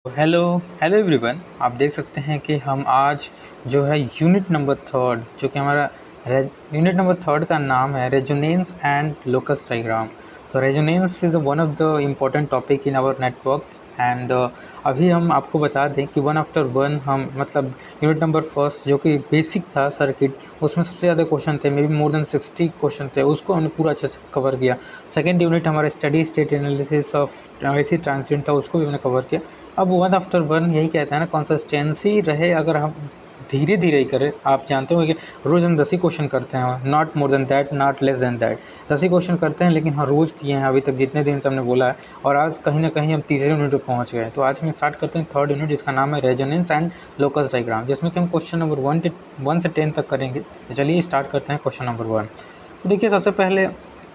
Hello hello everyone. आप देख सकते हैं कि हम आज जो है यूनिट नंबर थर्ड, जो कि हमारा यूनिट नंबर थर्ड का नाम है रेजोनेंस एंड लोकस डायग्राम। तो resonance is one of the important topic in our network and अभी हम आपको बता दें कि वन आफ्टर वन हम मतलब यूनिट नंबर फर्स्ट जो कि बेसिक था सर्किट, उसमें सबसे ज़्यादा क्वेश्चन थे, may be more than 60 question थे, उसको हमने पूरा अच्छे से कवर किया। सेकेंड यूनिट हमारा steady state analysis of AC transient था, उसको भी हमने कवर किया। अब वन आफ्टर वन यही कहता है ना, कंसिस्टेंसी रहे। अगर हम धीरे धीरे ही करें, आप जानते हो कि रोज़ हम 10 ही क्वेश्चन करते हैं, not more than that, not less than that. 10 he question करते हैं, लेकिन हाँ रोज़ किए हैं अभी तक जितने दिन से हमने बोला है। और आज कहीं ना कहीं हम तीसरे यूनिट पर पहुँच गए। तो आज हम स्टार्ट करते हैं थर्ड यूनिट, जिसका नाम है रेजोनेंस एंड लोकस डायग्राम, जिसमें कि हम क्वेश्चन नंबर 1 से 10 तक करेंगे। तो चलिए स्टार्ट करते हैं क्वेश्चन नंबर 1। तो देखिए, सबसे पहले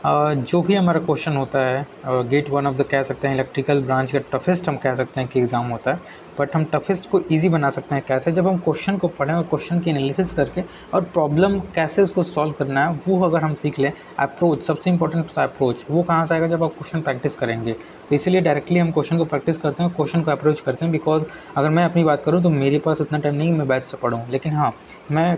जो भी हमारा क्वेश्चन होता है, गेट वन ऑफ द कह सकते हैं इलेक्ट्रिकल ब्रांच का टफेस्ट हम कह सकते हैं कि एग्ज़ाम होता है। बट हम टफेस्ट को इजी बना सकते हैं कैसे, जब हम क्वेश्चन को पढ़ें और क्वेश्चन की एनालिसिस करके और प्रॉब्लम कैसे उसको सॉल्व करना है वो अगर हम सीख लें। अप्रोच सबसे इंपॉर्टेंट होता है। अप्रोच वो कहाँ से आएगा, जब आप क्वेश्चन प्रैक्टिस करेंगे। तो इसीलिए डायरेक्टली हम क्वेश्चन को प्रैक्टिस करते हैं, क्वेश्चन को अप्रोच करते हैं। बिकॉज अगर मैं अपनी बात करूँ तो मेरे पास उतना टाइम नहीं मैं बैच से पढ़ूँ, लेकिन हाँ मैं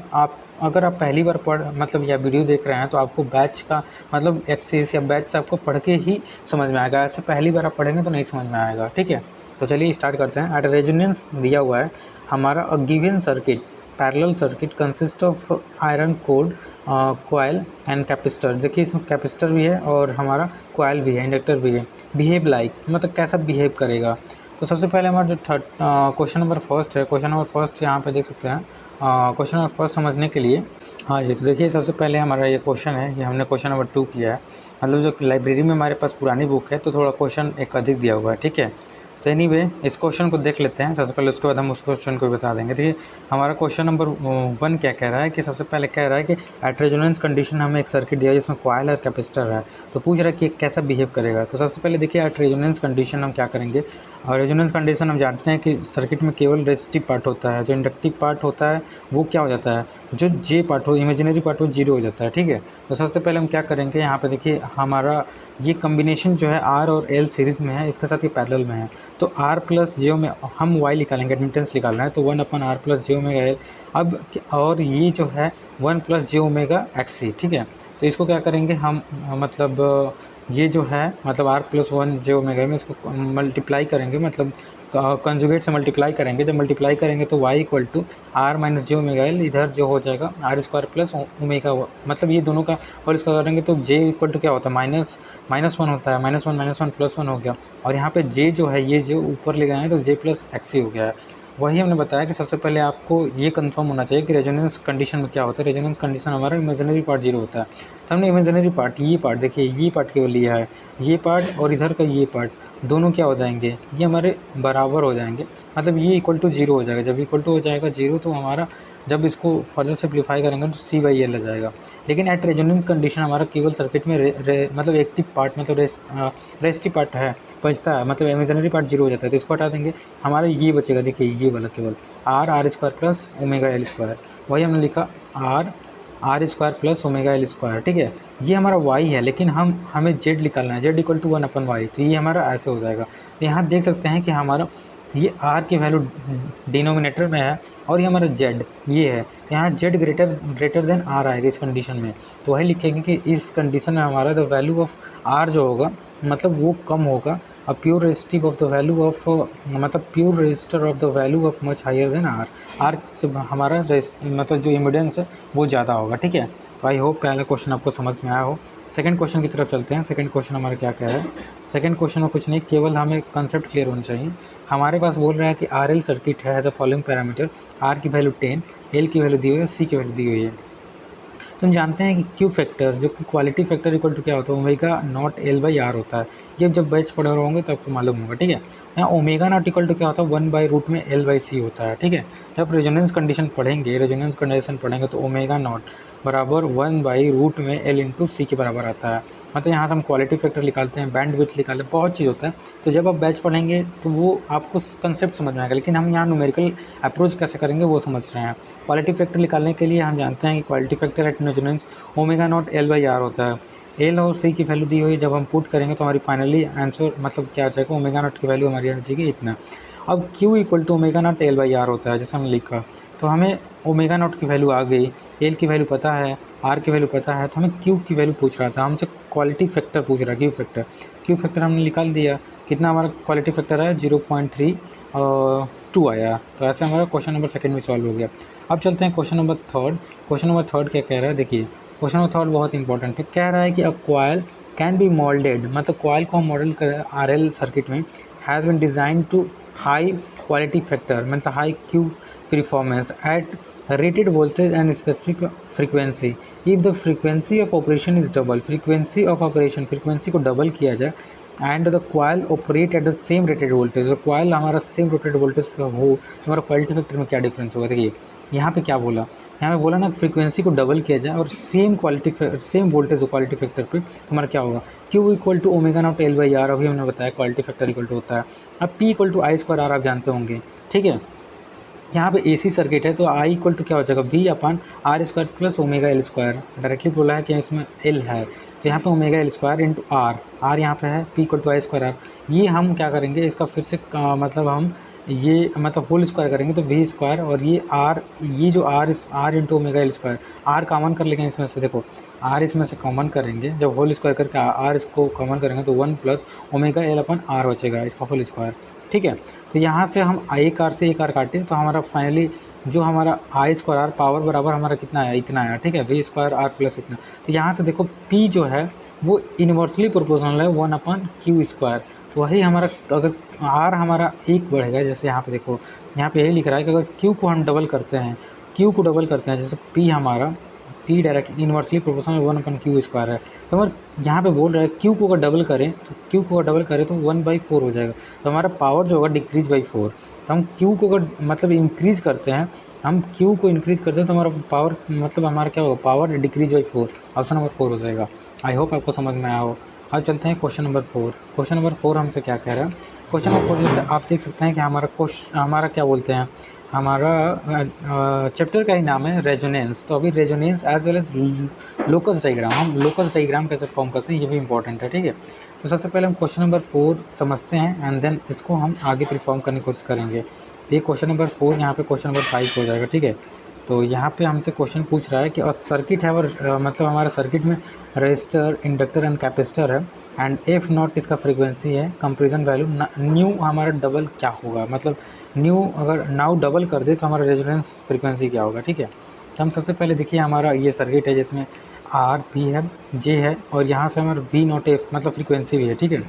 अगर आप पहली बार पढ़ मतलब या वीडियो देख रहे हैं तो आपको बैच का मतलब एक्सेस या बैच से आपको पढ़ के ही समझ में आएगा। ऐसे पहली बार आप पढ़ेंगे तो नहीं समझ में आएगा। ठीक है, तो चलिए स्टार्ट करते हैं। एट रेजोनेंस दिया हुआ है हमारा a given circuit, parallel circuit consist of iron core, coil and capacitor. देखिए इसमें कैपेसिटर भी है और हमारा कोयल भी है, इंडक्टर भी है। बिहेव लाइक मतलब कैसा बिहेव करेगा। तो सबसे पहले हमारा जो थर्ड क्वेश्चन नंबर फर्स्ट है, क्वेश्चन नंबर फर्स्ट यहाँ पे देख सकते हैं। क्वेश्चन नंबर फर्स्ट समझने के लिए, हाँ जी, तो देखिए सबसे पहले हमारा ये क्वेश्चन है, ये हमने क्वेश्चन नंबर 2 किया है। मतलब जो लाइब्रेरी में हमारे पास पुरानी बुक है तो थोड़ा क्वेश्चन एक अधिक दिया हुआ है। ठीक है, तो एनीवे इस क्वेश्चन को देख लेते हैं सबसे पहले, उसके बाद हम उस क्वेश्चन को बता देंगे। देखिए हमारा क्वेश्चन नंबर 1 क्या कह रहा है कि सबसे पहले कह रहा है कि एट रेजोनेंस कंडीशन हमें एक सर्किट दिया है जिसमें कॉइल और कैपेसिटर है। तो पूछ रहा है कि कैसा बिहेव करेगा। तो सबसे पहले देखिए एट रेजोनेंस कंडीशन हम क्या करेंगे। और रेजोनेंस कंडीशन हम जानते हैं कि सर्किट में केवल रेजिस्टिव पार्ट होता है, जो इंडक्टिव पार्ट होता है वो क्या हो जाता है, जो जे पार्ट हो, इमेजिनरी पार्ट हो, जीरो हो जाता है। ठीक है, तो सबसे पहले हम क्या करेंगे, यहाँ पे देखिए हमारा ये कम्बिनेशन जो है आर और एल सीरीज़ में है, इसके साथ ये पैरेलल में है। तो आर प्लस जे में हम वाई निकालेंगे, एडमिटेंस निकालना है, तो 1/r प्लस जे ओमेगा एल। अब और ये जो है 1 प्लस जे ओमेगा एक्स सी। ठीक है, तो इसको क्या करेंगे हम मतलब ये जो है मतलब r प्लस 1 जे ओमेगा में इसको मल्टीप्लाई करेंगे, मतलब कंजुगेट से मल्टीप्लाई करेंगे। जब मल्टीप्लाई करेंगे तो y equal to R minus J omega L, इधर जो हो जाएगा आर स्क्वायर प्लस ओमेगा, मतलब ये दोनों का होल स्क्वायर करेंगे तो j इक्वल टू क्या होता है, माइनस 1 होता है। -1 प्लस 1 हो गया। और यहाँ पे j जो है ये जो ऊपर ले गए हैं तो j प्लस एक्स हो गया है। वही हमने बताया कि सबसे पहले आपको ये कंफर्म होना चाहिए कि रेजोनेंस कंडीशन में क्या होता है। रेजोनेंस कंडीशन हमारा इमेजिनरी पार्ट जीरो होता है। तो हमने इमेजिनरी पार्ट, ये पार्ट देखिए, ये पार्ट केवल लिया है, ये पार्ट और इधर का ये पार्ट दोनों क्या हो जाएंगे, ये हमारे बराबर हो जाएंगे। मतलब ये इक्वल टू जीरो हो जाएगा। जब इक्वल टू हो जाएगा जीरो तो हमारा जब इसको फर्दर सिंप्लीफाई करेंगे तो सी बाई एल आ जाएगा। लेकिन एट रेजोनेंस कंडीशन हमारा केवल सर्किट में मतलब एक्टिव पार्ट मतलब रेस्टिव पार्ट है बचता है, मतलब इमेजिनरी पार्ट जीरो हो जाता है। तो इसको हटा देंगे, हमारा ये बचेगा। देखिए ये वाला केवल R square plus omega L square, वही हमने लिखा R square plus omega L square. ठीक है, ये हमारा वाई है, लेकिन हमें जेड निकालना है, जेड इक्वल टू 1/y। तो ये हमारा ऐसे हो जाएगा। तो यहाँ देख सकते हैं कि हमारा ये आर की वैल्यू डिनोमिनेटर में है और ये हमारा जेड ये है। यहाँ जेड ग्रेटर देन आर आएगा इस कंडीशन में। तो वही लिखेंगे कि इस कंडीशन में हमारा द वैल्यू ऑफ आर जो होगा मतलब वो कम होगा। A pure resistive of the value of मतलब pure resistor of the value of much higher than R से हमारा मतलब जो इमिडेंस है वो ज़्यादा होगा। ठीक है, तो आई होप पहला क्वेश्चन आपको समझ में आया हो। सेकंड क्वेश्चन की तरफ चलते हैं। सेकंड क्वेश्चन हमारा क्या कह रहा है। सेकंड क्वेश्चन में कुछ नहीं, केवल हमें कंसेप्ट क्लियर होना चाहिए। हमारे पास बोल रहा है कि आर एल सर्किट है as a following parameter, R की वैल्यू 10, एल की वैल्यू दी हुई है, सी की वैल्यू दी हुई है। तो हम जानते हैं कि क्यू फैक्टर जो कि क्वालिटी फैक्टर इक्वल टू क्या होता है, omega naught L by R होता है। ये जब बैच पढ़े रहे होंगे तो आपको मालूम होगा। ठीक है, यहाँ ओमेगा नॉट इक्वल टू क्या होता है, 1/रूट में एल बाई सी होता है। ठीक है, जब रेजोनेंस कंडीशन पढ़ेंगे, रेजोनेंस कंडीशन पढ़ेंगे तो ओमेगा नॉट बराबर 1/रूट में एल इंटू सी के बराबर आता है। मतलब यहाँ से हम क्वालिटी फैक्टर निकालते हैं, बैंड विड्थ निकालते हैं, बहुत चीज़ होता है। तो जब आप बैच पढ़ेंगे तो वो आपको कंसेप्ट समझ में आएगा, लेकिन हम यहाँ न्यूमेरिकल अप्रोच कैसे करेंगे वो समझ रहे हैं। क्वालिटी फैक्टर निकालने के लिए हम जानते हैं कि quality factor at resonance omega naught L by R होता है। एल और सी की वैल्यू दी हुई, जब हम पुट करेंगे तो हमारी फाइनली आंसर मतलब क्या आ जाएगा, ओमेगा नॉट की वैल्यू हमारी आ जाएगी इतना। अब Q equal to omega naught L by R होता है, जैसे हमने लिखा। तो हमें ओमेगा नॉट की वैल्यू आ गई, एल की वैल्यू पता है, आर की वैल्यू पता है, तो हमें क्यू की वैल्यू पूछ रहा था, हमसे क्वालिटी फैक्टर पूछ रहा है, क्यू फैक्टर हमने निकाल दिया। कितना हमारा क्वालिटी फैक्टर आया, 0.32 आया। तो ऐसे हमारा क्वेश्चन नंबर सेकंड में सॉल्व हो गया। अब चलते हैं question number third. Question number third क्या कह रहा है, देखिए क्वेश्चन नंबर थर्ड बहुत इंपॉर्टेंट है। कह रहा है कि a coil can be moulded, मतलब कॉइल को हम मॉडल कर आर एल सर्किट में, has been design to high quality factor, मतलब high Q performance at rated voltage and specific frequency. If the frequency of operation is double, frequency of operation, frequency को double किया जाए, and the coil operate at the same rated voltage, और coil हमारा same rated voltage का हो, तो हमारा quality factor में क्या डिफरेंस होगा। देखिए यहाँ पे क्या बोला, यहाँ पे बोला ना फ्रीक्वेंसी को डबल किया जाए और सेम वोल्टेज हो क्वालिटी फैक्टर पे, तो हमारा क्या होगा, Q equal to omega naught L by R, अभी हमने बताया क्वालिटी फैक्टर इक्वल टू होता है। अब P equal to I square R आप जानते होंगे, ठीक है। यहाँ पे एसी सर्किट है तो आई इक्वल टू क्या हो जाएगा, V upon R square plus omega L square, directly बोला है कि इसमें एल है, तो यहाँ पे omega L square into R यहाँ पे है, P equal to I square R. ये हम क्या करेंगे, इसका फिर से मतलब हम ये मतलब होल स्क्वायर करेंगे, तो वी स्क्वायर, और ये आर, ये जो R into omega L square, R common कर लेंगे इसमें से, देखो आर इसमें से कॉमन करेंगे, जब होल स्क्वायर करके आर इसको कॉमन करेंगे तो 1 plus omega L upon R बचेगा, इसका होल स्क्वायर, ठीक है। तो यहाँ से हम एक आर से एक आर काटें तो हमारा फाइनली जो हमारा आई स्क्वायर आर पावर बराबर हमारा कितना आया, इतना आया, ठीक है, वी स्क्वायर आर प्लस इतना। तो यहाँ से देखो पी जो है वो इन्वर्सली प्रोपोर्शनल है 1/क्यू स्क्वायर। तो वही हमारा, अगर आर हमारा एक बढ़ेगा, जैसे यहाँ पे देखो, यहाँ पे यही लिख रहा है कि अगर क्यू को हम डबल करते हैं, क्यू को डबल करते हैं, जैसे पी हमारा, पी डायरेक्टली इन्वर्सली प्रोपोर्शनल 1/क्यू स्क्वायर है, तो अगर यहाँ पे बोल रहा है क्यू को अगर डबल करें, तो क्यू को अगर डबल करें तो 1/4 हो जाएगा, तो हमारा पावर जो होगा डिक्रीज बाई 4। तो हम क्यू को अगर मतलब इंक्रीज़ करते हैं, हम क्यू को इंक्रीज़ करते हैं तो हमारा पावर मतलब हमारा क्या होगा, power decrease by 4, option number 4 हो जाएगा। आई होप आपको समझ में आया हो। अब चलते हैं क्वेश्चन नंबर 4। क्वेश्चन नंबर 4 हमसे क्या कह रहा है, क्वेश्चन नंबर 4 जैसे आप देख सकते हैं कि हमारा क्या बोलते हैं, हमारा चैप्टर का ही नाम है रेजोनेंस। तो अभी resonance as well as locus diagram, हम लोकस डायग्राम कैसे फॉर्म करते हैं ये भी इंपॉर्टेंट है, ठीक है। तो सबसे पहले हम क्वेश्चन नंबर 4 समझते हैं एंड देन इसको हम आगे परफॉर्म करने की कोशिश करेंगे। ये क्वेश्चन नंबर 4 यहाँ पे क्वेश्चन नंबर 5 हो जाएगा, ठीक है। तो यहाँ पे हमसे क्वेश्चन पूछ रहा है कि सर्किट है, और मतलब हमारा सर्किट में रजिस्टर, इंडक्टर एंड कैपेसिटर है, एंड एफ नॉट इसका फ्रीक्वेंसी है, कंपेरिजन वैल्यू न्यू हमारा डबल क्या होगा, मतलब न्यू अगर नाउ डबल कर दे तो हमारा रेजोनेंस फ्रीक्वेंसी क्या होगा, ठीक है। तो हम सबसे पहले देखिए हमारा ये सर्किट है जिसमें आर पी है, जे है, और यहाँ से हमारा वी नॉट एफ मतलब फ्रीक्वेंसी भी है, ठीक है।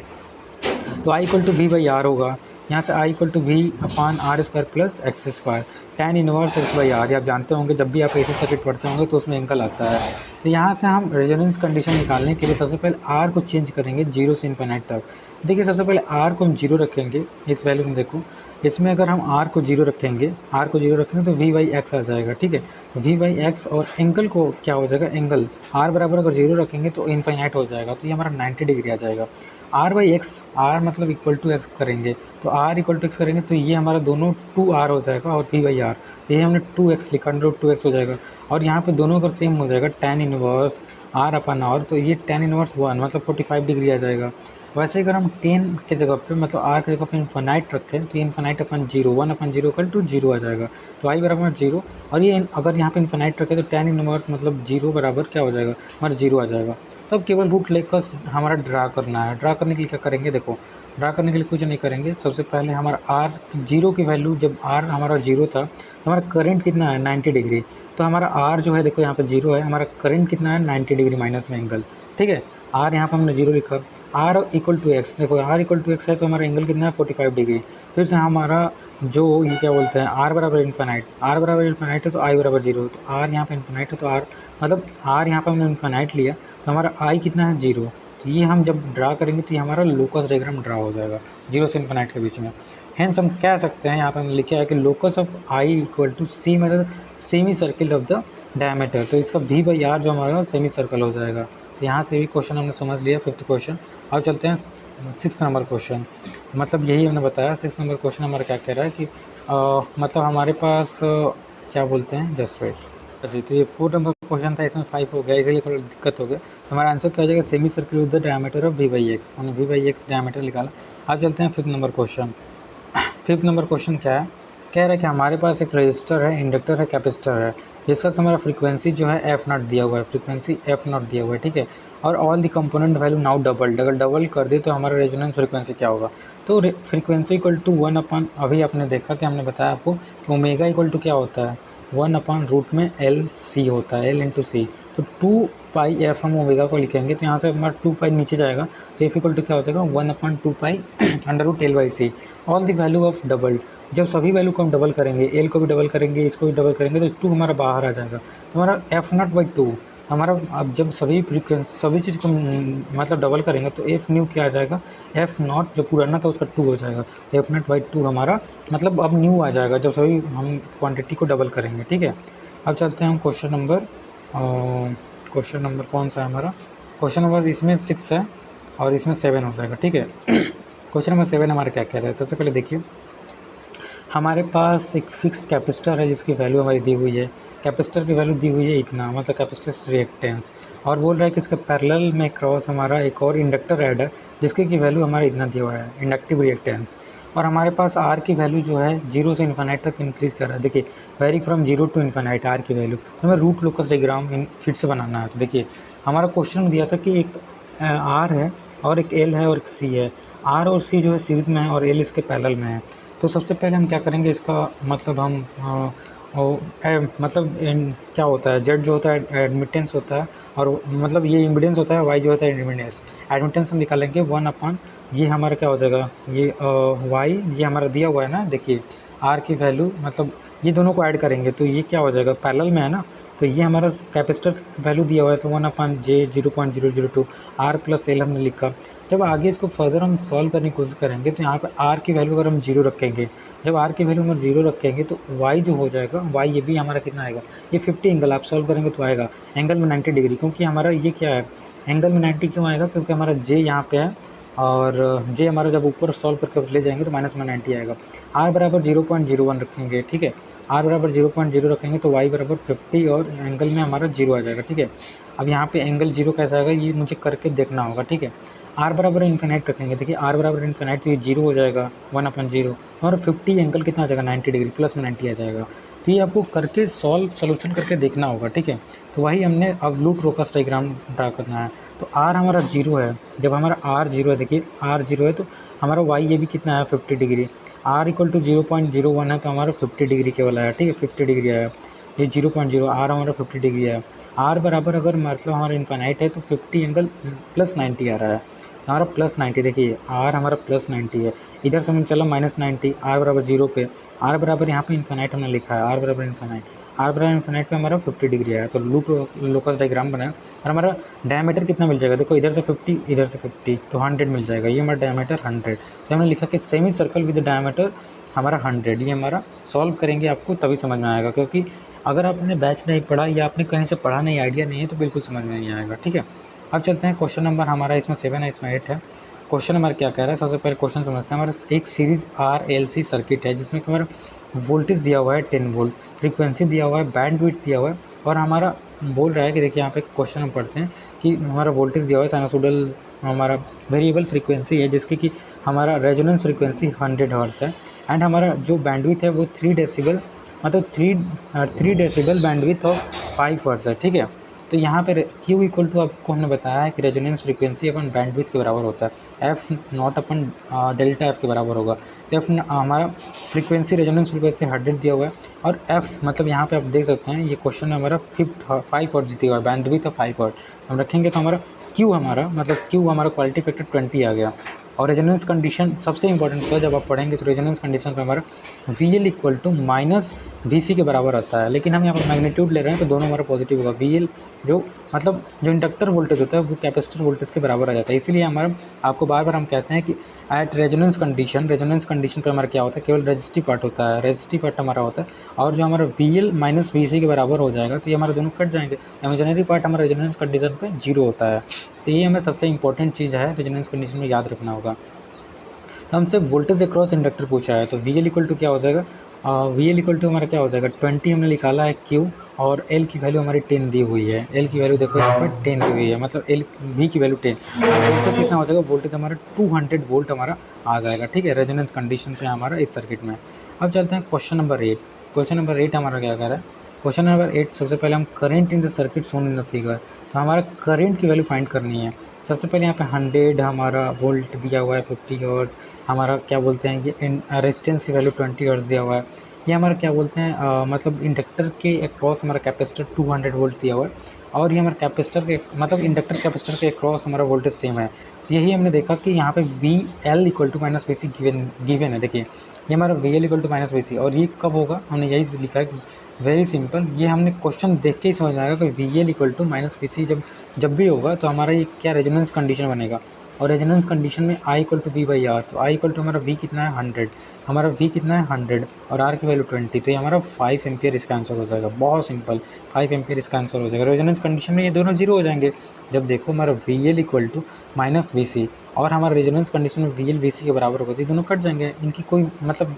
तो I equal to V by R होगा, यहाँ से I equal to V upon R square plus X square, tan inverse X by R. आप जानते होंगे जब भी आप ऐसे सर्किट पढ़ते होंगे तो उसमें एंगल आता है। तो यहाँ से हम रेजोनेंस कंडीशन निकालने के लिए सबसे पहले आर को चेंज करेंगे 0 से इन्फिनिट तक। देखिए सबसे पहले आर को हम 0 रखेंगे, इस वैल्यू में देखो, इसमें अगर हम आर को 0 रखेंगे, तो वी बाई एक्स आ जाएगा, ठीक है। तो वी बाई एक्स, और एंगल को क्या हो जाएगा, एंगल आर बराबर अगर 0 रखेंगे तो इन्फिनिट हो जाएगा, तो ये हमारा 90 डिग्री आ जाएगा। आर बाई एक्स, आर मतलब इक्वल टू एक्स करेंगे, तो आर इक्वल टू एक्स करेंगे तो ये हमारा दोनों 2r हो जाएगा, और वी बाई आर, ये हमने 2x लिखा, √2x हो जाएगा। और यहाँ पे दोनों अगर सेम हो जाएगा, tan inverse R upon R, तो ये tan इनवर्स 1 मतलब 45 डिग्री आ जाएगा। वैसे अगर हम 10 के जगह पे मतलब आर की जगह पे इन्फिनाइट रखें तो इन्फिनाइट अपन 0, 1/0 कर टू 0 आ जाएगा, तो आई बराबर 0। और ये अगर यहाँ पे इन्फिनाइट रखें तो tan इनवर्स मतलब 0 बराबर क्या हो जाएगा, हमारा 0 आ जाएगा। तब केवल रूट लेकर हमारा ड्रा करना है। ड्रा करने के लिए क्या करेंगे, देखो ड्रा करने के लिए कुछ नहीं करेंगे, सबसे पहले हमारा आर 0 की वैल्यू, जब आर हमारा 0 था तो हमारा करंट कितना है 90 डिग्री, तो हमारा आर जो है देखो यहाँ पे 0 है, हमारा करंट कितना है 90 डिग्री माइनस में एंगल, ठीक है। आर यहाँ पर हमने 0 लिखा, आर इक्वल टू एक्स, देखो आर इक्वल टू एक्स है तो हमारा एंगल कितना है 45 डिग्री। फिर से हमारा जो ये क्या बोलते हैं, आर बराबर इन्फिनाइट, आर बराबर इन्फिनाइट है तो आई बराबर 0, तो आर यहाँ पे इन्फिनाइट है तो आर मतलब आर यहाँ पर हमने इन्फिनाइट लिया तो हमारा आई कितना है 0। तो ये हम जब ड्रा करेंगे तो ये हमारा लोकस डायग्राम ड्रा हो जाएगा 0 से इन्फिनाइट के बीच में। हेंस हम कह सकते हैं, यहाँ पर हमने लिखा है कि locus of I equal to C मतलब semi circle of the diameter, तो इसका वी बाई आर जो हमारा सेमी सर्कल हो जाएगा। तो यहाँ से भी क्वेश्चन हमने समझ लिया, 5th क्वेश्चन। अब चलते हैं 6th नंबर क्वेश्चन, मतलब यही हमने बताया। 6th नंबर क्वेश्चन हमारा क्या कह रहा है कि मतलब हमारे पास क्या बोलते हैं, जस्ट वेट जी। तो ये 4 नंबर क्वेश्चन था, इसमें 5 हो गया, इसलिए थोड़ा दिक्कत हो गया। तो हमारा आंसर क्या हो जाएगा, semi circle with the diameter of V by X, हमने वी बाई एक्स डायमीटर निकाला। अब चलते हैं 5th number question. 5th number question क्या है, कह रहा है कि हमारे पास एक रजिस्टर है, इंडक्टर है, कैपेसिटर है, जिसका कि हमारा फ्रीक्वेंसी जो है एफ नॉट दिया हुआ है, फ्रीक्वेंसी एफ नॉट दिया हुआ है, ठीक है। और all the component value now doubled, अगर डबल कर दे तो हमारा रेजोनेंस फ्रीक्वेंसी क्या होगा। तो फ्रीक्वेंसी इक्वल टू 1 अभी आपने देखा कि हमने बताया आपको कि ओमेगा इक्वल टू क्या होता है, 1/रूट में एल सी होता है, एल इंटू सी। तो 2 पाई एफ हम ओमेगा को लिखेंगे, तो यहाँ से हमारा 2 पाई नीचे जाएगा, तो एफ इक्वल टू क्या हो जाएगा 1/2 pi under root L by C. All the value of double, जब सभी वैल्यू को हम डबल करेंगे, एल को भी डबल करेंगे, इसको भी डबल करेंगे, तो 2 हमारा बाहर आ जाएगा, तो हमारा एफ नॉट बाई 2 हमारा। अब जब सभी फ्रीक्वेंसी सभी चीज़ को मतलब डबल करेंगे तो एफ न्यू क्या आ जाएगा, एफ नॉट जो पुराना था उसका 2 हो जाएगा, तो एफ नॉट बाई 2 हमारा मतलब अब न्यू आ जाएगा जब सभी हम क्वांटिटी को डबल करेंगे, ठीक है। अब चलते हैं हम क्वेश्चन नंबर कौन सा है हमारा, क्वेश्चन नंबर इसमें 6 है और इसमें 7 हो जाएगा, ठीक है। क्वेश्चन नंबर 7 हमारा क्या कह रहा है, सबसे पहले देखिए हमारे पास एक फिक्स कैपेसिटर है जिसकी वैल्यू हमारी दी हुई है, कैपेसिटर की वैल्यू दी हुई है इतना, मतलब कैपेसिटर रिएक्टेंस, और बोल रहा है कि इसके पैरेलल में क्रॉस हमारा एक और इंडक्टर ऐड है जिसकी की वैल्यू हमारा इतना दिया हुआ है, इंडक्टिव रिएक्टेंस। और हमारे पास आर की वैल्यू जो है 0 से इन्फानाइट तक इंक्रीज़ कर रहा है, देखिए vary from 0 to infinite R की वैल्यू। तो हमें रूट लोकस डायग्राम फिर से बनाना है। तो देखिए हमारा क्वेश्चन दिया था कि एक आर है और एक एल है और एक सी है, आर और सी जो है सीरीज में है और एल इसके पैरेलल में है। तो सबसे पहले हम क्या करेंगे, इसका मतलब हम क्या होता है, जेड जो होता है एडमिटेंस होता है, और मतलब ये इम्पिडेंस होता है, वाई जो होता है एडमिटेंस। एडमिटेंस हम निकालेंगे 1/, ये हमारा क्या हो जाएगा, ये वाई ये हमारा दिया हुआ है ना, देखिए आर की वैल्यू मतलब ये दोनों को ऐड करेंगे तो ये क्या हो जाएगा, पैरेलल में है ना, तो ये हमारा कैपेसिटर वैल्यू दिया हुआ है, तो 1/j 0.002 आर प्लस एल हमने लिखा। जब आगे इसको फर्दर हम सॉल्व करने की कोशिश करेंगे तो यहाँ पर आर की वैल्यू अगर हम 0 रखेंगे, जब आर की वैल्यू हम 0 रखेंगे तो वाई जो हो जाएगा, वाई ये भी हमारा कितना आएगा, ये 50 एंगल आप सॉल्व करेंगे तो आएगा एंगल में 90 डिग्री, क्योंकि हमारा ये क्या है, एंगल में 90 क्यों आएगा, क्योंकि हमारा जे यहाँ पे है और जे हमारा जब ऊपर सॉल्व करके ले जाएंगे तो माइनस में 90 आएगा। आर बराबर 0.01 रखेंगे, ठीक है, आर बराबर 0.0 रखेंगे तो वाई बराबर 50 और एंगल में हमारा 0 आ जाएगा, ठीक है। अब यहाँ पे एंगल 0 कैसा आएगा ये मुझे करके देखना होगा, ठीक है। आर बराबर इन्फिनाइट रखेंगे, देखिए आर बराबर इन्फिनाइट तो ये 0 हो जाएगा 1/0 और 50 एंगल कितना आ जाएगा 90 डिग्री प्लस में 90 आ जाएगा। तो ये आपको करके सोल्यूशन करके देखना होगा, ठीक है। तो वही हमने अब लूप लोकस डायग्राम ड्रा करना है। तो आर हमारा 0 है, जब हमारा आर 0 है, देखिए आर 0 है तो हमारा वाई ये भी कितना है 50 डिग्री, आर इक्वल टू 0.01 है तो हमारा 50 डिग्री केवल आया, ठीक है 50 डिग्री आया। ये 0.0 आर हमारा 50 डिग्री है, आर बराबर अगर मतलब हमारा इन्फानाइट है तो 50 एंगल प्लस 90 आ रहा है, हमारा प्लस 90, देखिए आर हमारा प्लस 90 है, इधर से हमें चला माइनस 90, आर बराबर 0 पे, आर बराबर यहाँ पे इन्फानाइट हमने लिखा है, आर बराबर इन्फानाइट, आर बराबर इन्फानाइट पे हमारा 50 डिग्री आया, तो लूप लोकस डायग्राम बनाया और हमारा डायमीटर कितना मिल जाएगा, देखो इधर से 50 इधर से 50 तो 100 मिल जाएगा, ये हमारा डायमीटर 100। तो हमने लिखा कि सेमी सर्कल विद डायमीटर हमारा 100, ये हमारा सॉल्व करेंगे आपको तभी समझ में आएगा, क्योंकि अगर आपने बैच नहीं पढ़ा या आपने कहीं से पढ़ा नहीं, आइडिया नहीं है तो बिल्कुल समझ में नहीं आएगा, ठीक है। अब चलते हैं क्वेश्चन नंबर हमारा इसमें 7 है, इसमें 8 है। क्वेश्चन नंबर क्या कह रहा है, सबसे पहले क्वेश्चन समझते हैं। हमारा एक सीरीज RLC सर्किट है जिसमें हमारा वोल्टेज दिया हुआ है 10 वोल्ट, फ्रीक्वेंसी दिया हुआ है, बैंडविड्थ दिया हुआ है, और हमारा बोल रहा है कि देखिए यहाँ पे क्वेश्चन हम पढ़ते हैं कि हमारा वोल्टेज दिया हुआ है, साइनसोइडल हमारा वेरिएबल फ्रीक्वेंसी है जिसकी कि हमारा रेजोनेंस फ्रीक्वेंसी 100 हर्ट्ज़ है, एंड हमारा जो बैंडविड्थ है वो 3 डेसिबल मतलब 3 डेसिबल बैंडविड्थ ऑफ 5 हर्ट्ज़ है, ठीक है। तो यहाँ पे Q इक्वल टू आपको हमने बताया है कि रेजोनेंस फ्रीक्वेंसी अपन बैंडविड्थ के बराबर होता है, F not upon delta F के बराबर होगा। तो एफ हमारा फ्रीक्वेंसी रेजोनेंस फ्रीक्वेंसी 100 दिया हुआ है, और एफ मतलब यहाँ पे आप देख सकते हैं ये क्वेश्चन में हमारा 5 हर्ट्ज दिया हुआ है, बैंडविड्थ ऑफ 5 हर्ट्ज हम रखेंगे, तो हमारा Q हमारा मतलब Q हमारा क्वालिटी फैक्टर 20 आ गया। और रेजोनेंस कंडीशन सबसे इंपॉर्टेंट होता है, जब आप पढ़ेंगे तो रेजोनेंस कंडीशन पे हमारा VL equal to minus VC के बराबर आता है, लेकिन हम यहाँ पर मैग्नीट्यूड ले रहे हैं तो दोनों हमारा पॉजिटिव होगा। VL जो मतलब जो इंडक्टर वोल्टेज होता है वो कैपेसिटर वोल्टेज के बराबर आ जाता है, इसीलिए हमारा आपको बार बार हम कहते हैं कि एट रेजोनेंस कंडीशन पर हमारा क्या होता है, केवल रेजिस्टिव पार्ट होता है, रेजिस्टिव पार्ट हमारा होता है, और जो हमारा VL माइनस VC के बराबर हो जाएगा तो ये हमारे दोनों कट जाएंगे, इमेजिनरी पार्ट हमारा रेजोनेंस कंडीशन पे 0 होता है। तो ये हमें सबसे इंपॉर्टेंट चीज़ है रेजोनेंस कंडीशन में याद रखना होगा। तो हमसे वोल्टेज अक्रॉस इंडक्टर पूछा है, तो VL इक्वल टू क्या हो जाएगा वी एल इक्वल टू हमारा क्या हो जाएगा 20 हमने निकाला है क्यू, और एल की वैल्यू हमारी 10 दी हुई है। एल की वैल्यू देखो यहाँ पर 10 दी हुई है, मतलब एल वी की वैल्यू 10। वोल्टेज कितना हो जाएगा, वोल्टेज हमारा 200 वोल्ट हमारा आ जाएगा, ठीक है, रेजोनेंस कंडीशन पे हमारा इस सर्किट में। अब चलते हैं क्वेश्चन नंबर 8। क्वेश्चन नंबर 8 हमारा क्या कह रहा है, क्वेश्चन नंबर 8 सबसे पहले हम current in the circuit shown in the figure, तो हमारा करंट की वैल्यू फाइंड करनी है। सबसे पहले यहाँ पे 100 हमारा वोल्ट दिया हुआ है, 50 हर्ट्ज हमारा क्या बोलते हैं, ये रेजिस्टेंस की वैल्यू 20 हर्ट्ज दिया हुआ है। ये हमारा क्या बोलते हैं, मतलब इंडक्टर के अक्रॉस हमारा कैपेसिटर 200 वोल्ट दिया हुआ है, और ये हमारा कैपेसिटर के मतलब इंडक्टर कैपेसिटर के अक्रॉस हमारा वोल्टेज सेम है। तो यही हमने देखा कि यहाँ पे V L equal to minus V C given है। देखिए ये हमारा V L equal to minus V C, और ये कब होगा, हमने यही लिखा है कि वेरी सिंपल, ये हमने क्वेश्चन देख के ही समझ में आएगा कि V L equal to minus V C जब भी होगा तो हमारा ये क्या रेजोनेंस कंडीशन बनेगा। और रेजोनेंस कंडीशन में I equal to V by R, तो आई इक्वल टू हमारा वी कितना है 100, हमारा वी कितना है 100 और आर की वैल्यू 20, तो ये हमारा 5 एम्पियर इसका आंसर हो जाएगा। बहुत सिंपल, 5 एम्पियर इसका आंसर हो जाएगा। रेजोनेंस कंडीशन में ये दोनों जीरो हो जाएंगे। जब देखो हमारा V L equal to minus V C और हमारा रेजोनेंस कंडीशन में वी एल वी सी के बराबर होगा, तो ये दोनों कट जाएंगे, इनकी कोई मतलब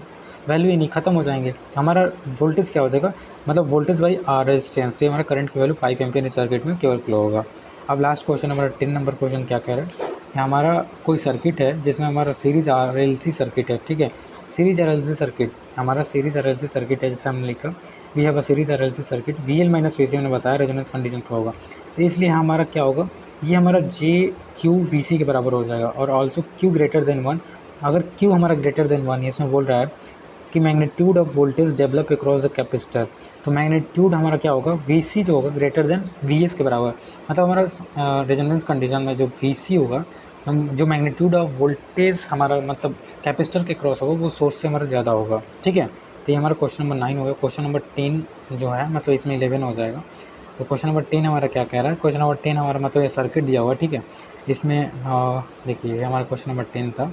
वैल्यू ही नहीं, खत्म हो जाएंगे। तो हमारा वोल्टेज क्या हो जाएगा, मतलब वोल्टेज बाई आर रेजिस्टेंस, तो हमारा करंट की वैल्यू 5 एम्पियर इस सर्किट में केवल फ्लो होगा। अब लास्ट क्वेश्चन हमारा 10 नंबर क्वेश्चन क्या कह रहा है, हमारा कोई सर्किट है जिसमें हमारा series R L C circuit है, ठीक है, series R L C circuit, हमारा series R L C circuit है, जैसे हमने लिखा we have a series R L C circuit, V L minus V C हमने बताया रेजोनेंस कंडीशन क्या होगा, तो इसलिए हमारा क्या होगा, ये हमारा जे क्यू वी सी के बराबर हो जाएगा, और ऑल्सो क्यू ग्रेटर देन 1। अगर क्यू हमारा ग्रेटर देन 1 है, इसमें बोल रहा है कि magnitude of voltage develop across the capacitor, तो मैग्नीट्यूड हमारा क्या होगा, वी सी जो होगा ग्रेटर देन वी एस के बराबर, मतलब हमारा रेजोनेंस कंडीशन में जो वी सी होगा, हम जो मैग्नीट्यूड ऑफ वोल्टेज हमारा मतलब कैपेसिटर के क्रॉस होगा वो सोर्स से हमारा ज़्यादा होगा, ठीक है। तो ये हमारा क्वेश्चन नंबर 9 हो गया। क्वेश्चन नंबर 10 जो है मतलब इसमें 11 हो जाएगा। तो क्वेश्चन नंबर 10 हमारा क्या कह रहा है, क्वेश्चन नंबर 10 हमारा मतलब ये सर्किट दिया हुआ है, ठीक है, इसमें देखिए ये हमारा क्वेश्चन नंबर 10 था,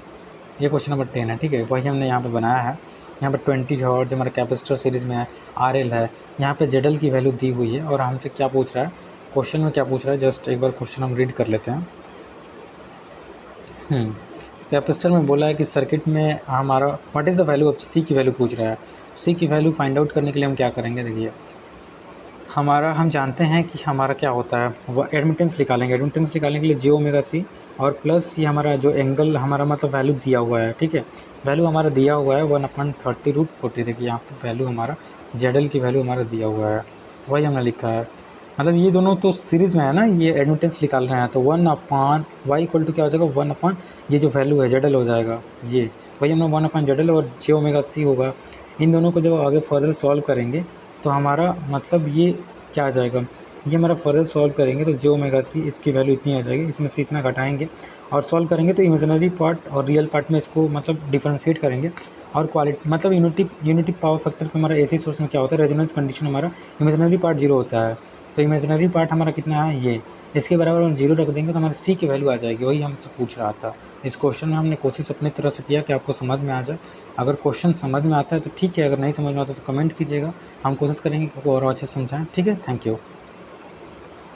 ये क्वेश्चन नंबर 10 है, ठीक है, वही हमने यहाँ पे बनाया है। यहाँ पे 20 हर्ट्ज हमारा कैपेसिटर सीरीज़ में है, आर एल है, यहाँ पे जेड एल की वैल्यू दी हुई है, और हमसे क्या पूछ रहा है, क्वेश्चन में क्या पूछ रहा है, जस्ट एक बार क्वेश्चन हम रीड कर लेते हैं। कैपेसिटर में बोला है कि सर्किट में हमारा what is the value of C की वैल्यू पूछ रहा है। सी की वैल्यू फाइंड आउट करने के लिए हम क्या करेंगे, देखिए हमारा हम जानते हैं कि हमारा क्या होता है, वो एडमिटेंस निकालेंगे, एडमिटेंस निकालने के लिए जे ओमेगा सी और प्लस ये हमारा जो एंगल हमारा मतलब वैल्यू दिया हुआ है, ठीक है, वैल्यू हमारा दिया हुआ है 1/30√40। देखिए यहाँ पे वैल्यू हमारा जेड एल की वैल्यू हमारा दिया हुआ है, वही हमने लिखा है, मतलब ये दोनों तो सीरीज़ में है ना, ये एडमिटेंस निकाल रहे हैं, तो 1/y इक्वल टू क्या हो जाएगा, 1/ ये जो वैल्यू है जेड एल हो जाएगा, ये वही हमने 1/ZL और जे ओमेगा सी होगा। इन दोनों को जब आगे फर्दर सॉल्व करेंगे तो हमारा मतलब ये क्या आ जाएगा, ये हमारा फर्दर सॉल्व करेंगे तो जे ओमेगा सी इसकी वैल्यू इतनी आ जाएगी, इसमें से इतना घटाएंगे और सॉल्व करेंगे तो इमेजिनरी पार्ट और रियल पार्ट में इसको मतलब डिफ्रेंशिएट करेंगे, और क्वालिटी मतलब यूनिटी पावर फैक्टर पे हमारा एसी सोर्स में क्या होता है, रेजोनेंस कंडीशन हमारा इमेजिनरी पार्ट 0 होता है, तो इमेजिनरी पार्ट हमारा कितना है, ये इसके बराबर हम 0 रख देंगे तो हमारे सी की वैल्यू आ जाएगी, वही हमसे पूछ रहा था। इस क्वेश्चन में हमने कोशिश अपनी तरह से किया कि आपको समझ में आ जाए। अगर क्वेश्चन समझ में आता है तो ठीक है, अगर नहीं समझ में आता तो कमेंट कीजिएगा, हम कोशिश करेंगे कि आपको और अच्छे से समझाएं। ठीक है, थैंक यू।